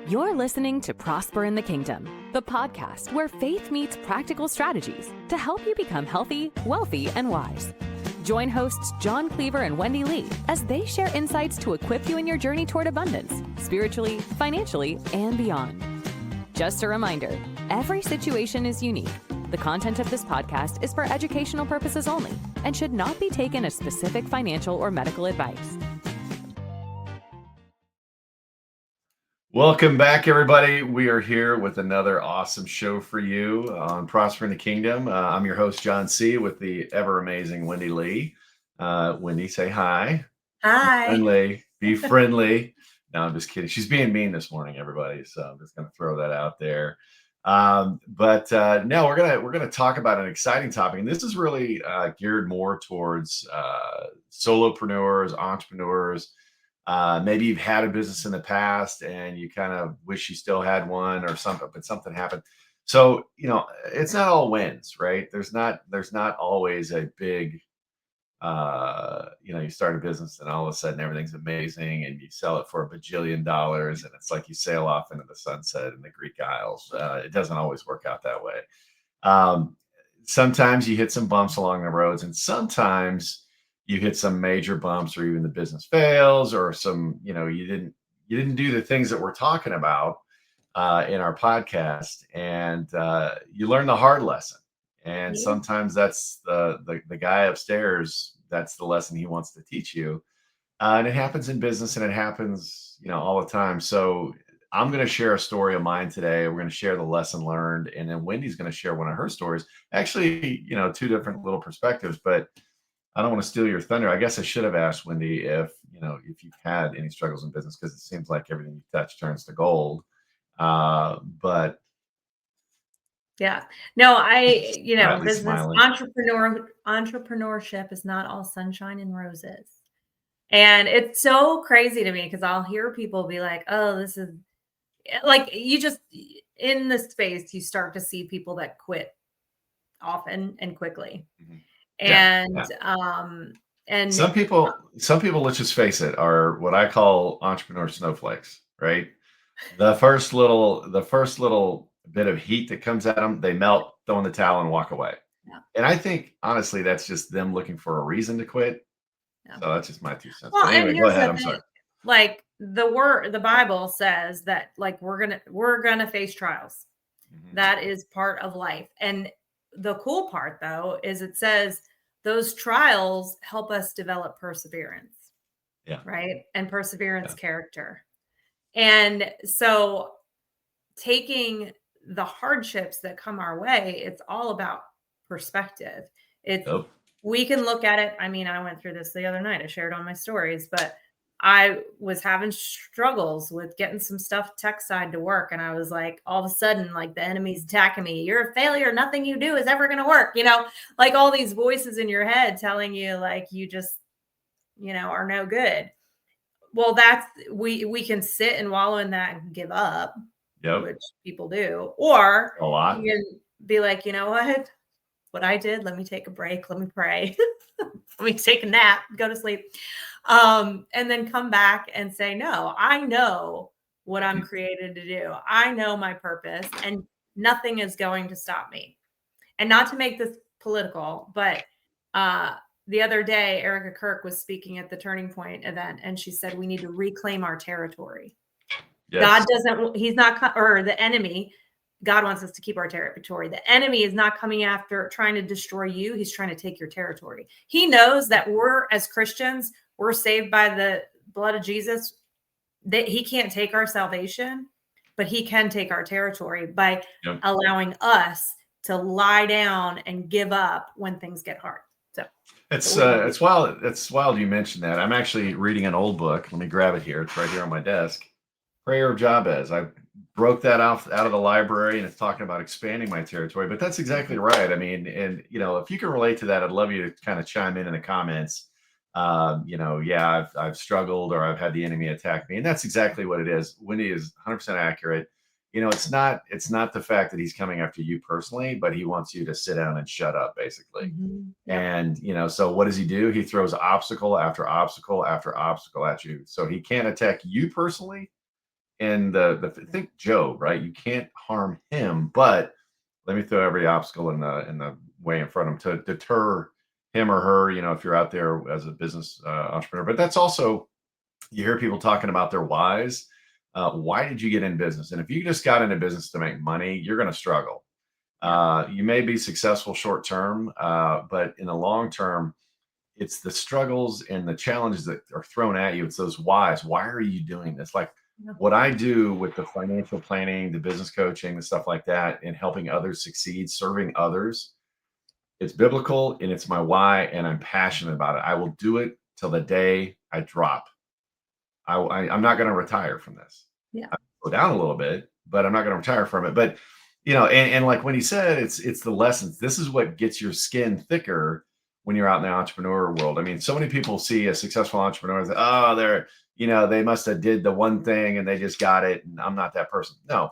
You're listening to Prosper in the Kingdom, the podcast where faith meets practical strategies to help you become healthy, wealthy, and wise. Join hosts John Cleaver and Wendy Lee as they share insights to equip you in your journey toward abundance, spiritually, financially, and beyond. Just a reminder, every situation is unique. The content of this podcast is for educational purposes only and should not be taken as specific financial or medical advice. Welcome back, everybody. We are here with another awesome show for you on Prosper in the Kingdom. I'm your host, John C., with the ever amazing Wendy Lee. Wendy, say hi. Hi. Be friendly. No, I'm just kidding. She's being mean this morning, everybody. So I'm just going to throw that out there. No, we're gonna talk about an exciting topic, and this is really geared more towards solopreneurs, entrepreneurs. Maybe you've had a business in the past and you kind of wish you still had one or something, but something happened. So, it's not all wins, right? There's not always a big, you start a business and all of a sudden everything's amazing and you sell it for $1 bajillion and it's like you sail off into the sunset in the Greek Isles. It doesn't always work out that way. Sometimes you hit some bumps along the roads, and sometimes you hit some major bumps, or even the business fails, or some, you didn't do the things that we're talking about in our podcast, and you learn the hard lesson. And sometimes that's the guy upstairs. That's the lesson he wants to teach you, and it happens in business, and it happens, all the time. So I'm going to share a story of mine today. We're going to share the lesson learned, and then Wendy's going to share one of her stories. Actually, two different little perspectives, but I don't want to steal your thunder. I guess I should have asked Wendy if you've had any struggles in business, because it seems like everything you touch turns to gold. But yeah, no, business smiling. entrepreneurship is not all sunshine and roses. And it's so crazy to me because I'll hear people be like, oh, this is like, you just, in this space, you start to see people that quit often and quickly. Mm-hmm. And some people, let's just face it, are what I call entrepreneur snowflakes, right? The first little bit of heat that comes at them, they melt, throw in the towel, and walk away. Yeah. And I think, honestly, that's just them looking for a reason to quit. Yeah. So that's just my 2 cents. Well, anyway, go ahead. I'm sorry. Like the Bible says that, like, we're gonna face trials. Mm-hmm. That is part of life. And the cool part, though, is it says those trials help us develop perseverance. Yeah. Right. And perseverance character. And so taking the hardships that come our way, it's all about perspective. We can look at it. I mean, I went through this the other night. I shared on my stories, but I was having struggles with getting some stuff tech side to work. And I was like, all of a sudden, like, the enemy's attacking me. You're a failure. Nothing you do is ever going to work. Like all these voices in your head telling you, like, you just, are no good. Well, that's, we can sit and wallow in that and give up, which people do. Or a lot. You can be like, you know what I did? Let me take a break. Let me pray. Let me take a nap, go to sleep. And then come back and say, no, I know what I'm created to do. I know my purpose, and nothing is going to stop me. And not to make this political, but the other day, Erica Kirk was speaking at the Turning Point event, and she said, we need to reclaim our territory. Yes. The enemy, God wants us to keep our territory. The enemy is not coming after trying to destroy you. He's trying to take your territory. He knows that as Christians, we're saved by the blood of Jesus, that he can't take our salvation, but he can take our territory by allowing us to lie down and give up when things get hard. So it's wild. It's wild you mentioned that. I'm actually reading an old book. Let me grab it here. It's right here on my desk. Prayer of Jabez. I broke that out of the library, and it's talking about expanding my territory. But that's exactly right. I mean, and if you can relate to that, I'd love you to kind of chime in the comments. I've struggled, or I've had the enemy attack me, and that's exactly what it is. Wendy is 100% accurate. It's not the fact that he's coming after you personally, but he wants you to sit down and shut up, basically. Mm-hmm. And, so what does he do? He throws obstacle after obstacle after obstacle at you. So he can't attack you personally, And think Job, right? You can't harm him, but let me throw every obstacle in the way in front of him to deter him or her. If you're out there as a business entrepreneur, but that's also you hear people talking about their whys. Why did you get in business? And if you just got into business to make money, you're going to struggle. You may be successful short term, but in the long term, it's the struggles and the challenges that are thrown at you. It's those whys. Why are you doing this? Like what I do with the financial planning, the business coaching, the stuff like that, and helping others succeed, serving others. It's biblical and it's my why, and I'm passionate about it. I will do it till the day I drop. I'm not going to retire from this. Yeah. I'll go down a little bit, but I'm not going to retire from it. But and like when he said, it's the lessons. This is what gets your skin thicker when you're out in the entrepreneur world. I mean, so many people see a successful entrepreneur and say, oh, they must have did the one thing and they just got it. And I'm not that person. No,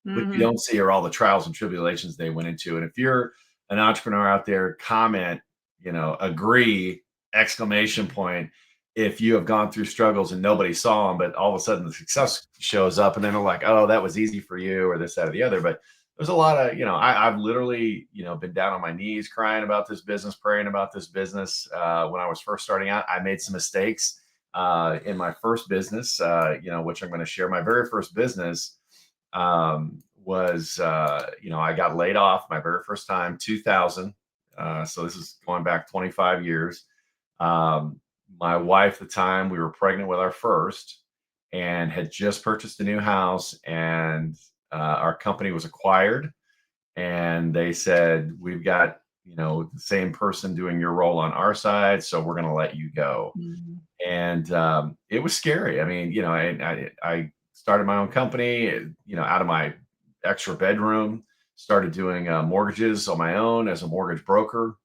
what you don't see are all the trials and tribulations they went into. And if you're an entrepreneur out there, comment, agree, exclamation point, if you have gone through struggles and nobody saw them, but all of a sudden the success shows up and then they're like, oh, that was easy for you or this, that, or the other. But there's a lot of, I've literally, been down on my knees crying about this business, praying about this business. When I was first starting out, I made some mistakes in my first business, which I'm going to share. My very first business was, I got laid off my very first time, 2000. So this is going back 25 years. My wife at the time, we were pregnant with our first and had just purchased a new house, and our company was acquired, and they said, we've got, the same person doing your role on our side, so we're going to let you go. And it was scary. I mean, I started my own company, out of my extra bedroom, started doing mortgages on my own as a mortgage broker.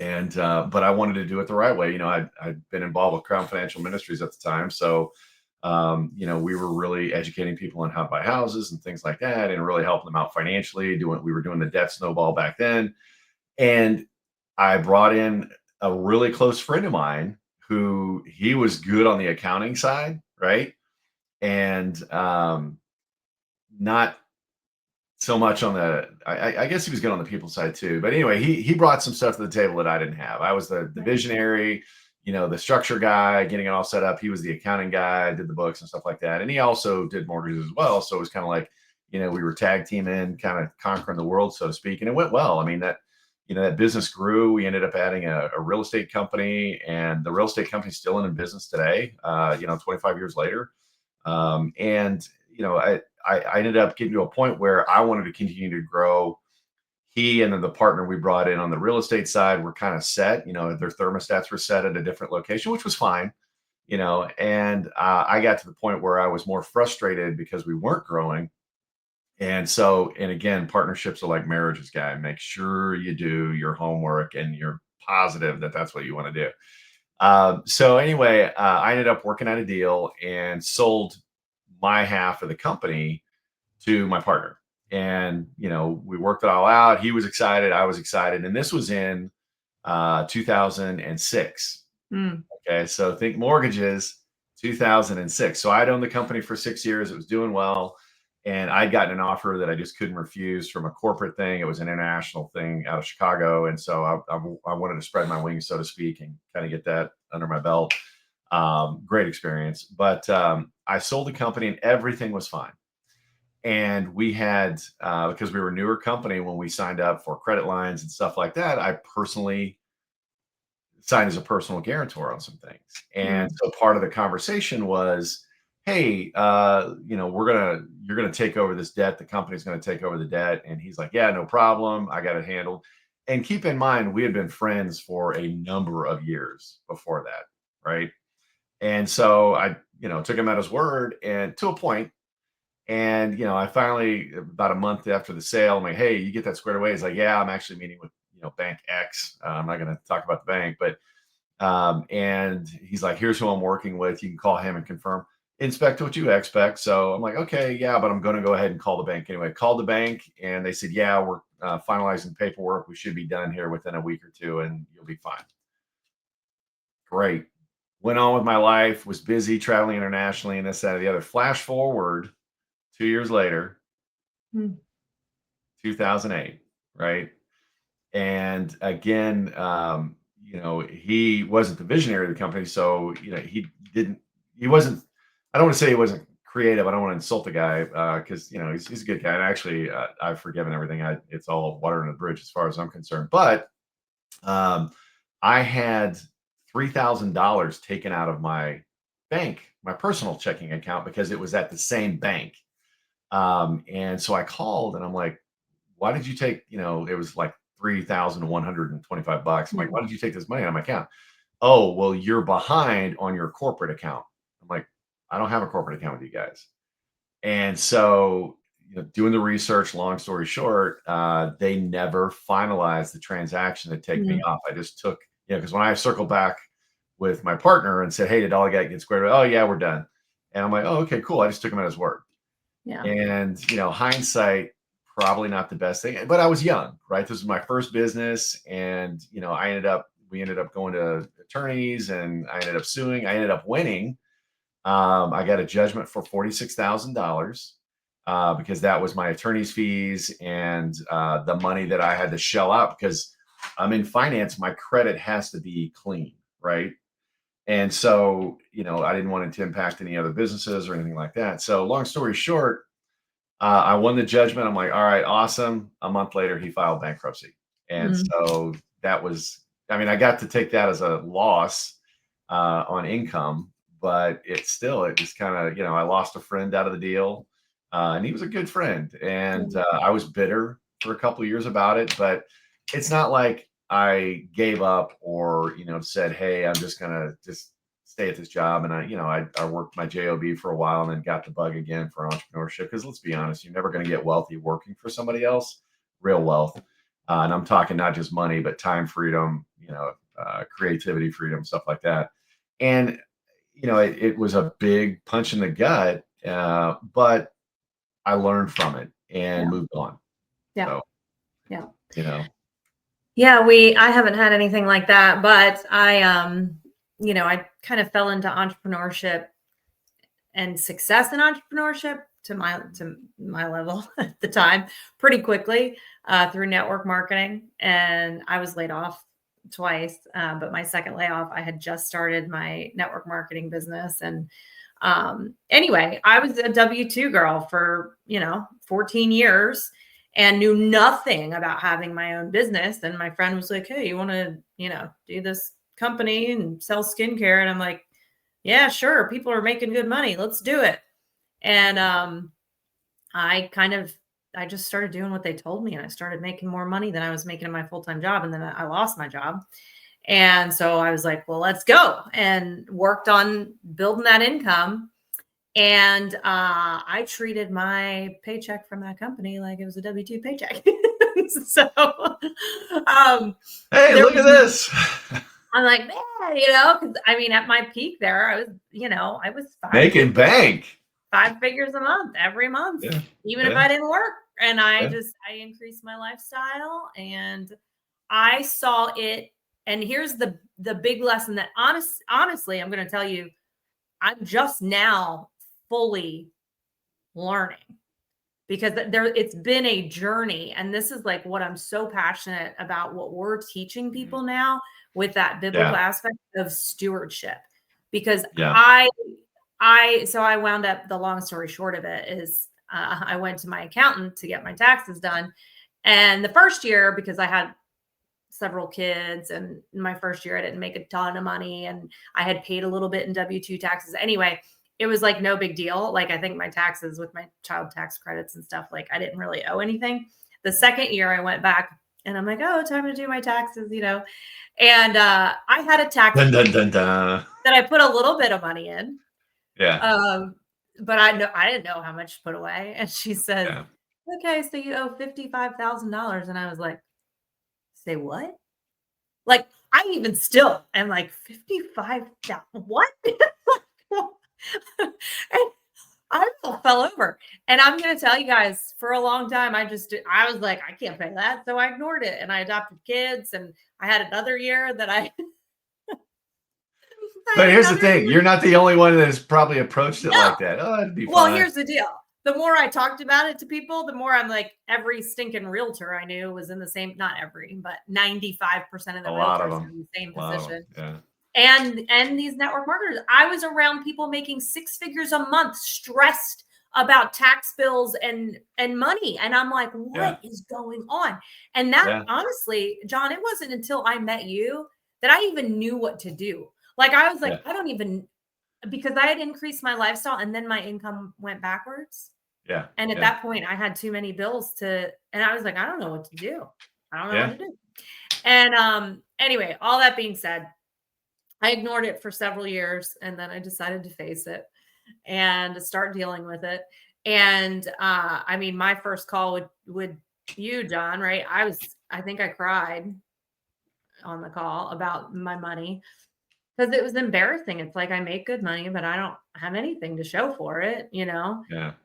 And but I wanted to do it the right way. I'd been involved with Crown Financial Ministries at the time, so we were really educating people on how to buy houses and things like that, and really helping them out financially. We were doing the debt snowball back then, and I brought in a really close friend of mine who he was good on the accounting side, right, and not so much on I guess he was good on the people side too. But anyway, he brought some stuff to the table that I didn't have. I was the visionary, the structure guy, getting it all set up. He was the accounting guy, did the books and stuff like that. And he also did mortgages as well. So it was kind of like, we were tag teaming, kind of conquering the world, so to speak. And it went well. I mean, that business grew. We ended up adding a real estate company, and the real estate company's still in business today, 25 years later. And I ended up getting to a point where I wanted to continue to grow. He and then the partner we brought in on the real estate side were kind of set, their thermostats were set at a different location, which was fine, and I got to the point where I was more frustrated because we weren't growing. And so, and again, partnerships are like marriages, guy. Make sure you do your homework and you're positive that that's what you want to do. So anyway, I ended up working out a deal and sold my half of the company to my partner. And, we worked it all out. He was excited. I was excited. And this was in 2006. Okay. So think mortgages, 2006. So I'd owned the company for 6 years. It was doing well. And I'd gotten an offer that I just couldn't refuse from a corporate thing. It was an international thing out of Chicago. And so I wanted to spread my wings, so to speak, and kind of get that under my belt. Great experience. But I sold the company and everything was fine. And we had, because we were a newer company, when we signed up for credit lines and stuff like that, I personally signed as a personal guarantor on some things. And so part of the conversation was, hey, you're going to take over this debt. The company's going to take over the debt. And he's like, yeah, no problem. I got it handled. And keep in mind, we had been friends for a number of years before that. Right. And so I, took him at his word, and to a point. And, I finally, about a month after the sale, I'm like, hey, you get that squared away? He's like, yeah, I'm actually meeting with, bank X. I'm not going to talk about the bank, but, and he's like, here's who I'm working with. You can call him and confirm, inspect what you expect. So I'm like, okay, yeah, but I'm going to go ahead and call the bank anyway. Called the bank, and they said, yeah, we're finalizing paperwork. We should be done here within a week or two, and you'll be fine. Great. went on with my life, was busy traveling internationally and this, that, and the other. Flash forward 2 years later, Mm. 2008, right? And again, he wasn't the visionary of the company. So, he wasn't, I don't want to say he wasn't creative. I don't want to insult the guy because, he's a good guy. And actually, I've forgiven everything. It's all water under the bridge as far as I'm concerned. But um, I had $3,000 taken out of my bank, my personal checking account, because it was at the same bank. And so I called and I'm like, why did you take, it was like $3,125. I'm like, why did you take this money out of my account? Oh, well, you're behind on your corporate account. I'm like, I don't have a corporate account with you guys. And so, doing the research, long story short, they never finalized the transaction to take me Mm. off. I just took, because when I circled back with my partner and said, hey, did all get squared away? Oh, yeah, we're done. And I'm like, oh, okay, cool. I just took him at his word. Yeah. And, hindsight, probably not the best thing, but I was young, right? This was my first business. And, we ended up going to attorneys and I ended up suing. I ended up winning. I got a judgment for $46,000 because that was my attorney's fees and the money that I had to shell out because I'm in finance. My credit has to be clean, right? And so, I didn't want it to impact any other businesses or anything like that. So, long story short, I won the judgment. I'm like, all right, awesome. A month later, he filed bankruptcy. And Mm. so that was, I got to take that as a loss on income, but it just kind of, I lost a friend out of the deal. And he was a good friend. And I was bitter for a couple of years about it, but it's not like I gave up or, said, hey, I'm just going to just stay at this job. And I worked my job for a while and then got the bug again for entrepreneurship. Because let's be honest, you're never going to get wealthy working for somebody else, real wealth. And I'm talking not just money, but time freedom, creativity freedom, stuff like that. And, it was a big punch in the gut, but I learned from it and Yeah. moved on. Yeah. So, Yeah. Yeah, I haven't had anything like that, but I kind of fell into entrepreneurship and success in entrepreneurship to my level at the time pretty quickly through network marketing. And I was laid off twice, but my second layoff, I had just started my network marketing business. And anyway, I was a W-2 girl for 14 years and knew nothing about having my own business. And my friend was like, hey, you want to do this company and sell skincare? And I'm like, yeah, sure. People are making good money. Let's do it. And I just started doing what they told me, and I started making more money than I was making in my full-time job. And then I lost my job. And so I was like, well, let's go, and worked on building that income. And I treated my paycheck from that company like it was a W-2 paycheck. So hey, look at this. I'm like, man, because at my peak there, I was Making bank. 5 figures a month every month, Yeah. even if I didn't work. And I increased my lifestyle and I saw it. And here's the big lesson that honestly, I'm going to tell you, I'm just now fully learning, because it's been a journey. And this is like what I'm so passionate about, what we're teaching people now with that biblical aspect of stewardship, because I wound up, the long story short of it is I went to my accountant to get my taxes done. And the first year, because I had several kids, and in my first year I didn't make a ton of money, and I had paid a little bit in W-2 taxes anyway, it was like no big deal. Like, I think my taxes with my child tax credits and stuff, like I didn't really owe anything. The second year I went back and I'm like, oh, time to do my taxes, and I had a tax that I put a little bit of money in. Yeah. But I didn't know how much to put away. And she said, okay, so you owe $55,000. And I was like, say what? Like, I even still am like, 55,000, what? And I fell over. And I'm going to tell you guys, for a long time, I was like, I can't pay that. So I ignored it. And I adopted kids. And I had another year that But had here's the another thing: you're not the only one that has probably approached it No. like that. Oh, it'd be Well, fun. here's the deal. The more I talked about it to people, the more I'm like, every stinking realtor I knew was in the same, not every, but 95% of the A lot of realtors them. in the same A lot of them. position. Yeah. And these network marketers, I was around people making 6 figures a month, stressed about tax bills and money. And I'm like, what is going on? And that honestly, John, it wasn't until I met you that I even knew what to do. Like I was like, I don't even, because I had increased my lifestyle and then my income went backwards. Yeah. And at that point I had too many bills and I was like, I don't know what to do. I don't know what to do. And anyway, all that being said, I ignored it for several years and then I decided to face it and start dealing with it. And I mean, my first call with you, John, right? I think I cried on the call about my money because it was embarrassing. It's like I make good money, but I don't have anything to show for it, Yeah.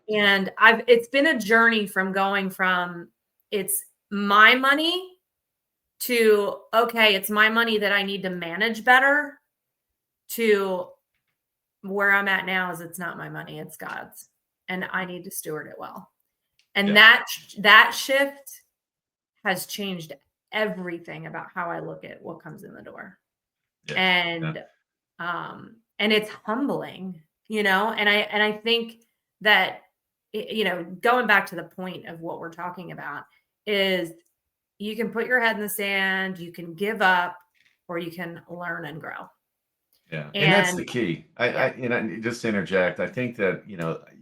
And it's been a journey from going from it's my money to, okay, it's my money that I need to manage better, to where I'm at now is it's not my money, it's God's, and I need to steward it well. And that shift has changed everything about how I look at what comes in the door. And it's humbling, and I think that, going back to the point of what we're talking about is you can put your head in the sand, you can give up, or you can learn and grow. Yeah. And that's the key. I just to interject, I think that,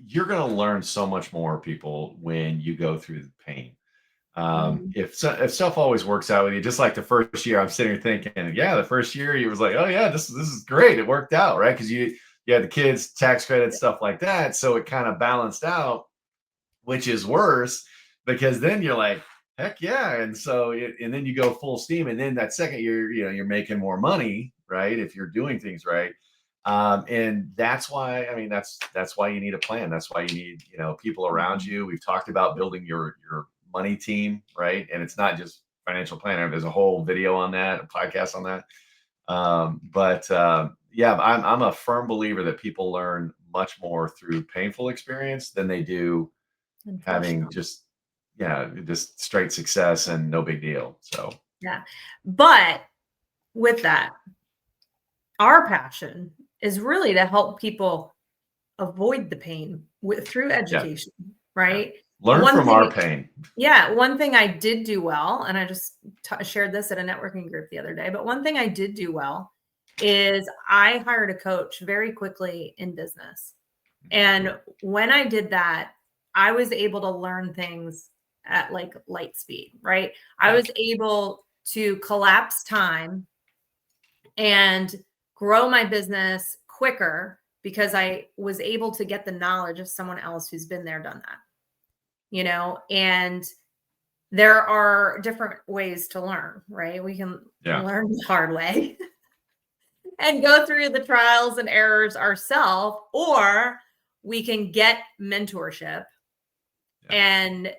you're going to learn so much more, people, when you go through the pain. If stuff always works out with you, just like the first year, I'm sitting here thinking, the first year you was like, oh yeah, this is great. It worked out, right? Because you had the kids, tax credit, stuff like that. So it kind of balanced out, which is worse because then you're like, heck yeah. And so, and then you go full steam. And then that second year, you're making more money, right? If you're doing things right. And that's why, that's why you need a plan. That's why you need, people around you. We've talked about building your money team, right? And it's not just financial planner. There's a whole video on that, a podcast on that. I'm a firm believer that people learn much more through painful experience than they do having just straight success and no big deal. So but with that, our passion is really to help people avoid the pain through education, right? Learn from our pain. Yeah. One thing I did do well, and I just shared this at a networking group the other day, but one thing I did do well is I hired a coach very quickly in business. And when I did that, I was able to learn things at like light speed, right? I was able to collapse time and grow my business quicker because I was able to get the knowledge of someone else who's been there, done that, and there are different ways to learn, right? We can learn the hard way and go through the trials and errors ourselves, or we can get mentorship and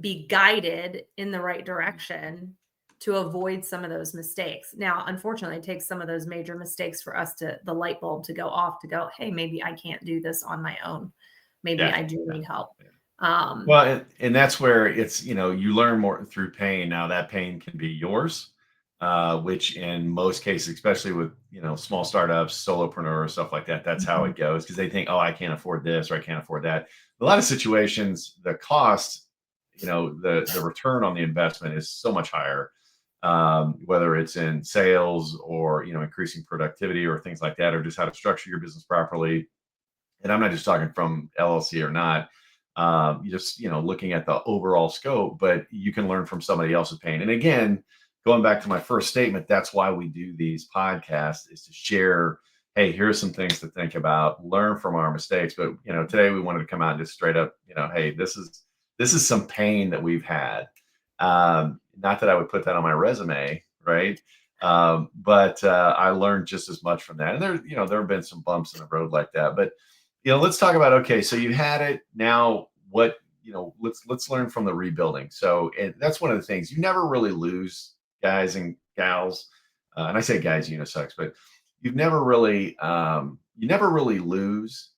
be guided in the right direction to avoid some of those mistakes. Now, unfortunately, it takes some of those major mistakes for us the light bulb to go off, to go, hey, maybe I can't do this on my own. Maybe I do need help. Well, and that's where it's, you learn more through pain. Now that pain can be yours, which in most cases, especially with, small startups, solopreneurs, stuff like that, that's how it goes. Because they think, oh, I can't afford this or I can't afford that. A lot of situations, the cost, the return on the investment is so much higher, whether it's in sales or, increasing productivity or things like that, or just how to structure your business properly. And I'm not just talking from LLC or not. You just, looking at the overall scope, but you can learn from somebody else's pain. And again, going back to my first statement, that's why we do these podcasts, is to share, hey, here's some things to think about, learn from our mistakes. But, today we wanted to come out and just straight up, hey, this is some pain that we've had. Not that I would put that on my resume, right? But I learned just as much from that. And there have been some bumps in the road like that, but let's talk about, okay, so you had it. Now what, let's learn from the rebuilding. So, and that's one of the things, you never really lose, guys and gals. And I say guys unisex, but you've never really, you never really lose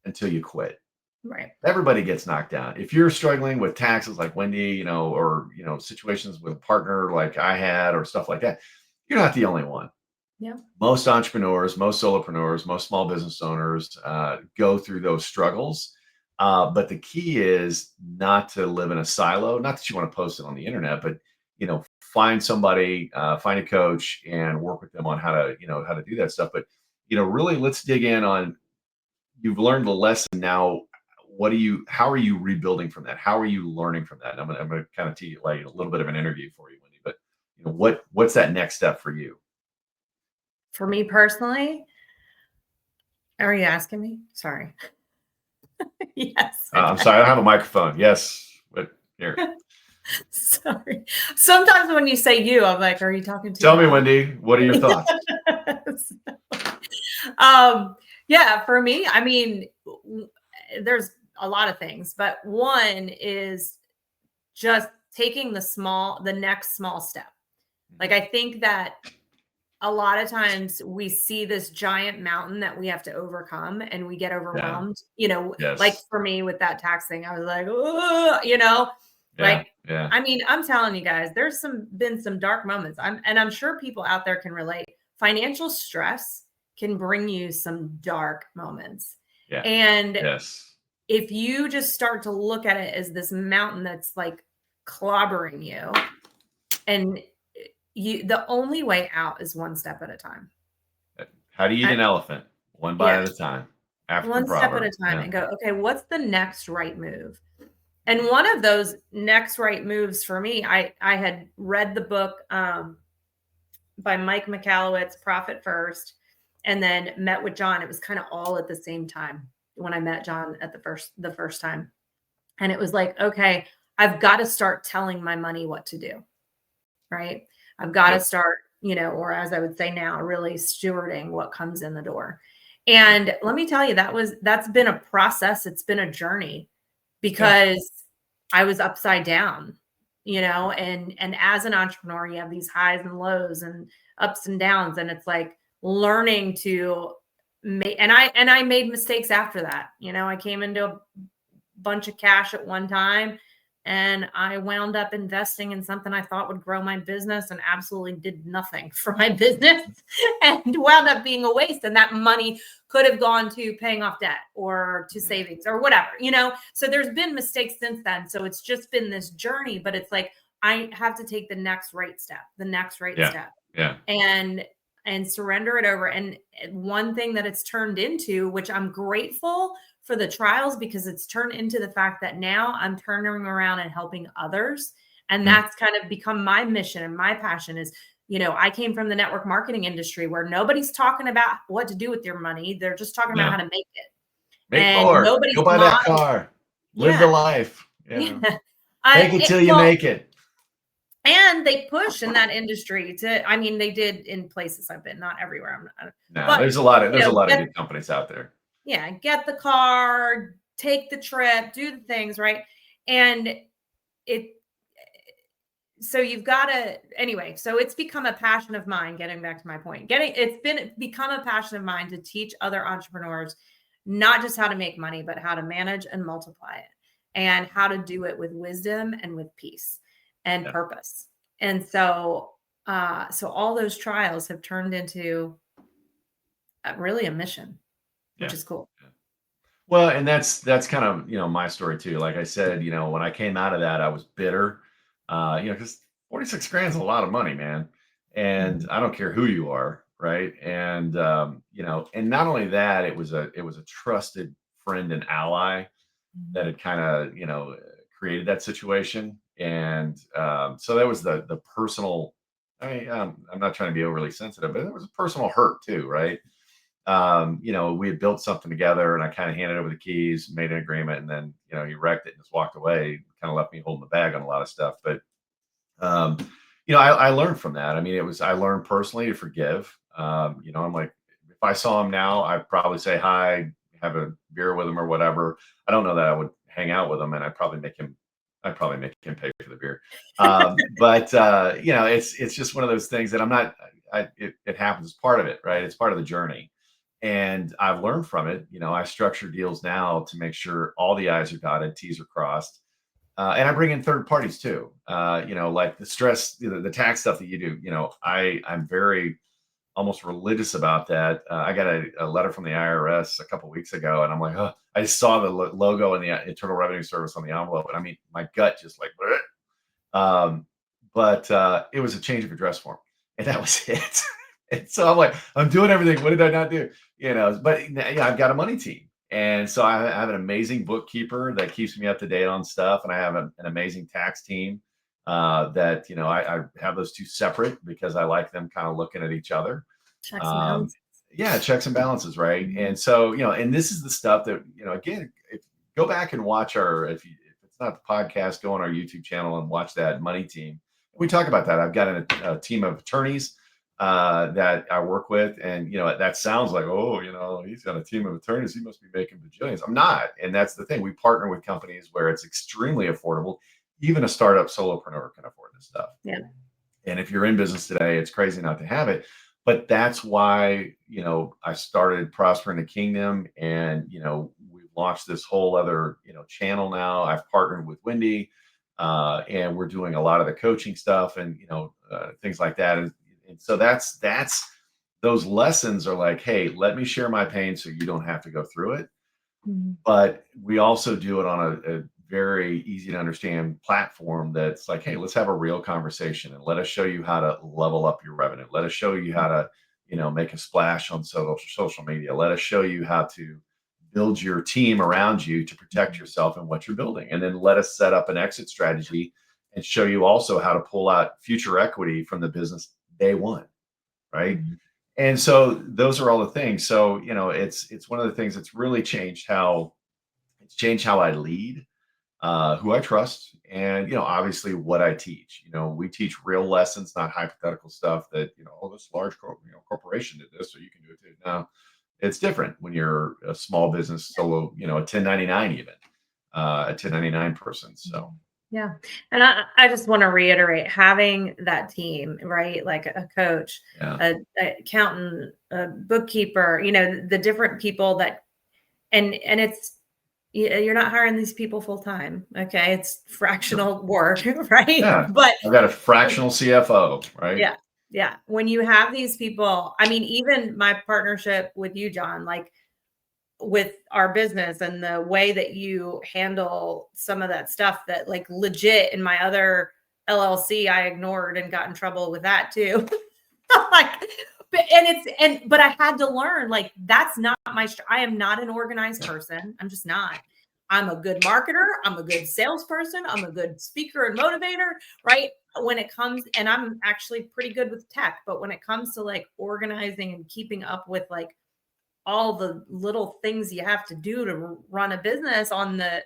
until you quit. Right. Everybody gets knocked down. If you're struggling with taxes like Wendy, or, situations with a partner like I had or stuff like that, you're not the only one. Yeah. Most entrepreneurs, most solopreneurs, most small business owners go through those struggles. But the key is not to live in a silo. Not that you want to post it on the internet, but find somebody, find a coach, and work with them on how to do that stuff. But really, let's dig in on. You've learned the lesson now. How are you rebuilding from that? How are you learning from that? And I'm gonna kind of tell you like a little bit of an interview for you, Wendy. But what's that next step for you? For me personally, are you asking me? Sorry. Yes. I'm sorry, I don't have a microphone. Yes, but here. Sorry. Sometimes when you say you, I'm like, are you talking to Tell me, me, Wendy, what are your thoughts? Yeah, for me, I mean, there's a lot of things, but one is just taking the next small step. Like, I think that a lot of times we see this giant mountain that we have to overcome and we get overwhelmed, like Yes. for me with that tax thing, I was like, oh, like, Yeah. I mean, I'm telling you guys, there's been some dark moments. I'm sure people out there can relate. Financial stress can bring you some dark moments. Yeah. And Yes. if you just start to look at it as this mountain that's like clobbering you, and the only way out is one step at a time. How do you eat an elephant? One bite at a time. African One step at proverb. a time, Yeah. and go, okay, what's the next right move? And one of those next right moves for me, I had read the book by Mike Michalowicz, Profit First, and then met with John. It was kind of all at the same time when I met John at the first time. And it was like, okay, I've got to start telling my money what to do. Right? I've got to start, or as I would say now, really stewarding what comes in the door. And let me tell you, that's been a process. It's been a journey because I was upside down, and as an entrepreneur, you have these highs and lows and ups and downs. And it's like learning to make, and I made mistakes after that. I came into a bunch of cash at one time, and I wound up investing in something I thought would grow my business and absolutely did nothing for my business and wound up being a waste. And that money could have gone to paying off debt or to savings or whatever, So there's been mistakes since then. So it's just been this journey, but it's like, I have to take the next right step, Yeah. and surrender it over. And one thing that it's turned into, which I'm grateful for the trials, because it's turned into the fact that now I'm turning around and helping others. And that's kind of become my mission and my passion is, I came from the network marketing industry where nobody's talking about what to do with your money. They're just talking about how to make it. Make more. Go buy that car. Live the life. Yeah. Make it till you make it. And they push in that industry they did in places I've been, not everywhere. There's a lot of good companies out there. Yeah. Get the car, take the trip, do the things, right? And so you've got to, anyway, so it's become a passion of mine, getting back to my point, become a passion of mine to teach other entrepreneurs, not just how to make money, but how to manage and multiply it and how to do it with wisdom and with peace and purpose. And so all those trials have turned into really a mission, which is cool. Well, and that's kind of, my story too. Like I said, when I came out of that, I was bitter, because 46 grand is a lot of money, man. And I don't care who you are. Right. And, and not only that, it was a trusted friend and ally that had kind of, created that situation. And so that was the personal, I'm not trying to be overly sensitive, but it was a personal hurt too. Right. We had built something together and I kind of handed over the keys, made an agreement, and then, he wrecked it and just walked away, kind of left me holding the bag on a lot of stuff. But, I learned from that. I mean, I learned personally to forgive. I'm like, if I saw him now, I'd probably say hi, have a beer with him or whatever. I don't know that I would hang out with him, and I'd probably make him pay for the beer. But it's just one of those things that I'm not, it happens as part of it, right? It's part of the journey. And I've learned from it. I structure deals now to make sure all the I's are dotted, T's are crossed. And I bring in third parties too. Like the stress, the tax stuff that you do. I'm very almost religious about that. I got a letter from the IRS a couple weeks ago, and I'm like, oh, I saw the logo in the Internal Revenue Service on the envelope, and I mean, my gut just like, but it was a change of address form, and that was it. And so I'm like, I'm doing everything. What did I not do? But I've got a money team. And so I have an amazing bookkeeper that keeps me up to date on stuff. And I have an amazing tax team that, I have those two separate because I like them kind of looking at each other. Checks and balances. Yeah, checks and balances, right? And so, and this is the stuff that, again, go back and watch if it's not the podcast, go on our YouTube channel and watch that money team. We talk about that. I've got a team of attorneys that I work with. And, that sounds like, oh, he's got a team of attorneys. He must be making bajillions. I'm not. And that's the thing. We partner with companies where it's extremely affordable. Even a startup solopreneur can afford this stuff. Yeah. And if you're in business today, it's crazy not to have it. But that's why, I started Prosper in the Kingdom. And, we've launched this whole other, channel now. I've partnered with Wendy and we're doing a lot of the coaching stuff and, things like that. And so that's those lessons are like, hey, let me share my pain so you don't have to go through it. Mm-hmm. But we also do it on a very easy to understand platform that's like, hey, let's have a real conversation and let us show you how to level up your revenue. Let us show you how to, make a splash on social media. Let us show you how to build your team around you to protect yourself and what you're building. And then let us set up an exit strategy and show you also how to pull out future equity from the business day one, right? Mm-hmm. And so those are all the things. So, it's one of the things that's really changed how I lead, who I trust, and, obviously what I teach. We teach real lessons, not hypothetical stuff that, this large corporation did this, so you can do it too. No, it's different when you're a small business solo, a 1099 even, a 1099 person. So. Yeah. And I just want to reiterate having that team, right? Like a coach, an accountant, a bookkeeper, the different people that, and it's, you're not hiring these people full time. Okay. It's fractional work, right? Yeah. But I've got a fractional CFO, right? Yeah. Yeah. When you have these people, I mean, even my partnership with you, John, like, with our business and the way that you handle some of that stuff that like legit in my other LLC, I ignored and got in trouble with that too. But I had to learn, like, that's not I am not an organized person. I'm just not. I'm a good marketer. I'm a good salesperson. I'm a good speaker and motivator, right? When it comes, and I'm actually pretty good with tech, but when it comes to like organizing and keeping up with like all the little things you have to do to run a business on the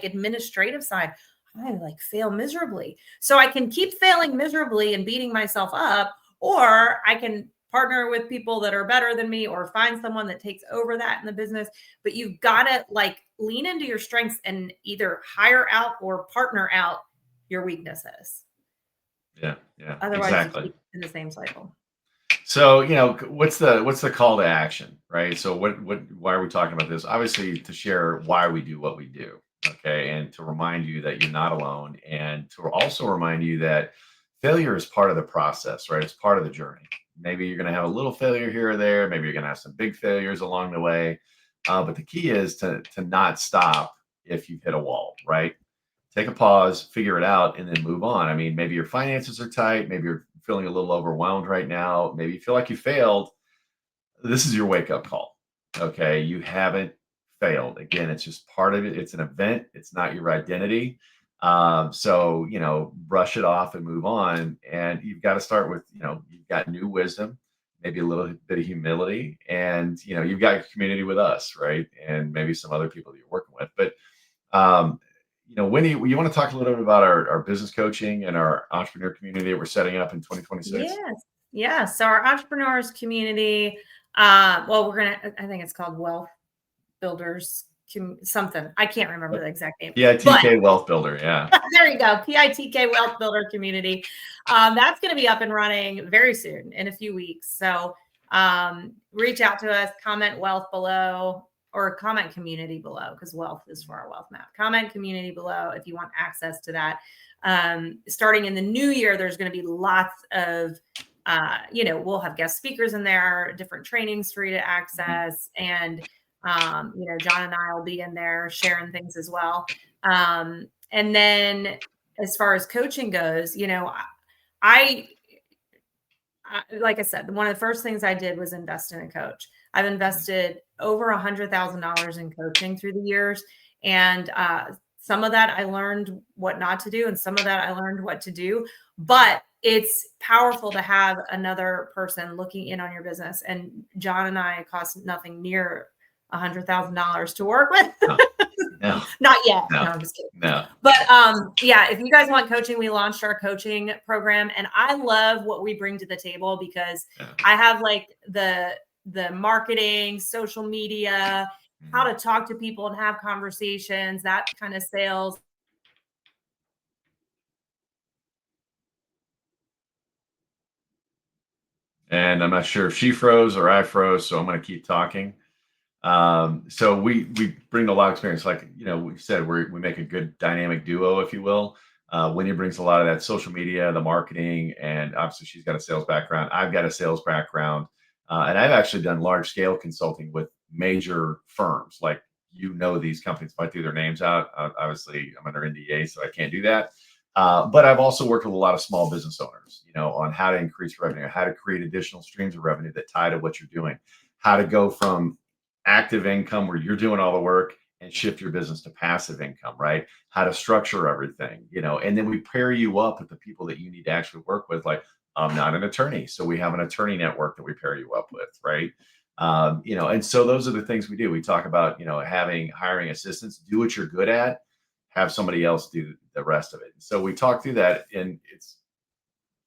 administrative side, I like fail miserably. So I can keep failing miserably and beating myself up, or I can partner with people that are better than me or find someone that takes over that in the business. But you've got to like lean into your strengths and either hire out or partner out your weaknesses. Yeah. Otherwise, exactly. you keep in the same cycle. So, what's the call to action, right? So why are we talking about this? Obviously to share why we do what we do. Okay. And to remind you that you're not alone, and to also remind you that failure is part of the process, right? It's part of the journey. Maybe you're going to have a little failure here or there. Maybe you're going to have some big failures along the way. But the key is to not stop if you've hit a wall, right? Take a pause, figure it out, and then move on. I mean, maybe your finances are tight. Maybe you're feeling a little overwhelmed right now. Maybe you feel like you failed. This is your wake-up call. Okay. You haven't failed. Again, it's just part of it. It's an event. It's not your identity. So, brush it off and move on. And you've got to start with, you've got new wisdom, maybe a little bit of humility, and, you've got your community with us, right? And maybe some other people that you're working with. But, Wendy, you want to talk a little bit about our business coaching and our entrepreneur community that we're setting up in 2026? Yes. So our entrepreneurs community, I think it's called Wealth Builders something. I can't remember the exact name. PITK Wealth Builder. Yeah. There you go. PITK Wealth Builder community. That's going to be up and running very soon in a few weeks. So reach out to us, comment wealth below, or comment community below, because wealth is for our wealth map. Comment community below if you want access to that. Starting in the new year, there's going to be lots of, we'll have guest speakers in there, different trainings for you to access. And, John and I will be in there sharing things as well. And then as far as coaching goes, I like I said, one of the first things I did was invest in a coach. I've invested over $100,000 in coaching through the years. And some of that I learned what not to do, and some of that I learned what to do. But it's powerful to have another person looking in on your business. And John and I cost nothing near $100,000 to work with. No. Not yet. No, I'm just kidding. No. But if you guys want coaching, we launched our coaching program, and I love what we bring to the table because I have like the marketing, social media, how to talk to people and have conversations, that kind of sales. And I'm not sure if she froze or I froze, so I'm going to keep talking. So we bring a lot of experience. Like, we said, we make a good dynamic duo, if you will. Wendy brings a lot of that social media, the marketing, and obviously she's got a sales background. I've got a sales background. And I've actually done large scale consulting with major firms. Like, these companies, if I threw their names out, obviously I'm under NDA, so I can't do that. But I've also worked with a lot of small business owners, on how to increase revenue, how to create additional streams of revenue that tie to what you're doing, how to go from active income where you're doing all the work and shift your business to passive income, right? How to structure everything, and then we pair you up with the people that you need to actually work with. Like, I'm not an attorney, so we have an attorney network that we pair you up with, right? And so those are the things we do. We talk about, hiring assistants, do what you're good at, have somebody else do the rest of it. So we talk through that, and it's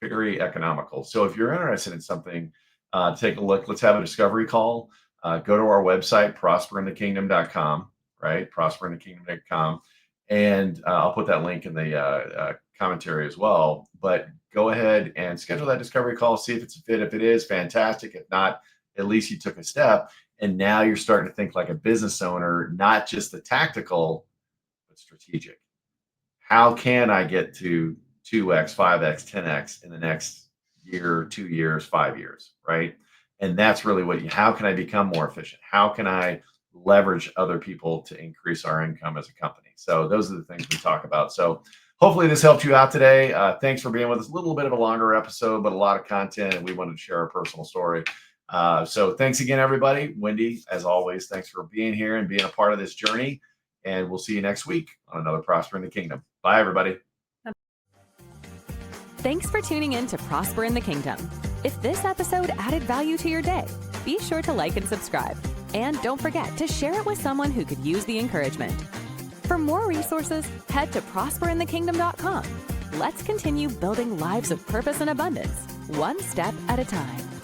very economical. So if you're interested in something, take a look. Let's have a discovery call. Go to our website, prosperinthekingdom.com, right? Prosperinthekingdom.com. And I'll put that link in the commentary as well. But go ahead and schedule that discovery call, see if it's a fit. If it is, fantastic. If not, at least you took a step. And now you're starting to think like a business owner, not just the tactical, but strategic. How can I get to 2x, 5x, 10x in the next year, 2 years, 5 years, right? And that's really how can I become more efficient? How can I leverage other people to increase our income as a company? So those are the things we talk about. So hopefully this helped you out today. Thanks for being with us. A little bit of a longer episode, but a lot of content, and we wanted to share our personal story. So thanks again, everybody. Wendy, as always, thanks for being here and being a part of this journey. And we'll see you next week on another Prosper in the Kingdom. Bye, everybody. Thanks for tuning in to Prosper in the Kingdom. If this episode added value to your day, be sure to like and subscribe. And don't forget to share it with someone who could use the encouragement. For more resources, head to prosperinthekingdom.com. Let's continue building lives of purpose and abundance, one step at a time.